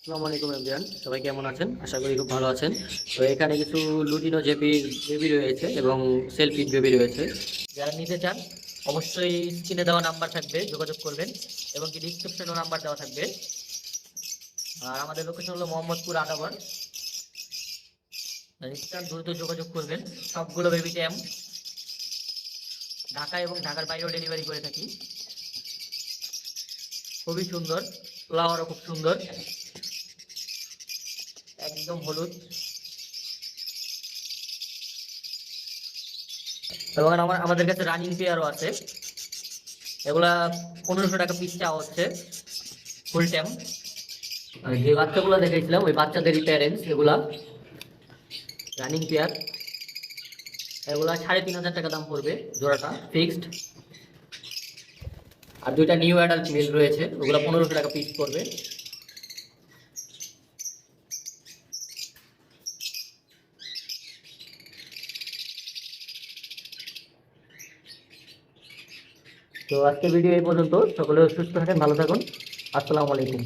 আসসালামু আলাইকুম এভরিওয়ান, সবাই কেমন আছেন? আশা করি খুব ভালো আছেন। তো এখানে কিছু লুটিনো জেপির বেবি রয়েছে এবং সেলফি বেবি রয়েছে। যারা নিতে চান অবশ্যই স্ক্রিনে দেওয়া নাম্বার থাকবে, যোগাযোগ করবেন এবং কি ডিসক্রিপশনেও নাম্বার দেওয়া থাকবে। আর আমাদের লোকেশন হলো মোহাম্মদপুর আদাবর। নিতে চান দ্রুত যোগাযোগ করবেন। সবগুলো বেবি ট্যাম ঢাকা এবং ঢাকার বাইরেও ডেলিভারি করে থাকি। খুবই সুন্দর, ফ্লাওয়ারও খুব সুন্দর, একদম হলুদ। এবং আমাদের কাছে রানিং পেয়ারও আছে। এগুলা 1500 টাকা পিস চাওয়া হচ্ছে ফুল টাইম। যে বাচ্চাগুলো দেখেছিলাম ওই বাচ্চাদেরই প্যারেন্টস এগুলা, রানিং পেয়ার। এগুলা 3500 টাকা দাম পড়বে জোড়াটা ফিক্সড। আর দুইটা নিউ অ্যাডাল্ট মেল রয়েছে, ওগুলা 1500 টাকা পিস পড়বে। তো আজকের ভিডিও এই পর্যন্ত। সকলে সুস্থ থাকেন, ভালো থাকুন। আসসালামু আলাইকুম।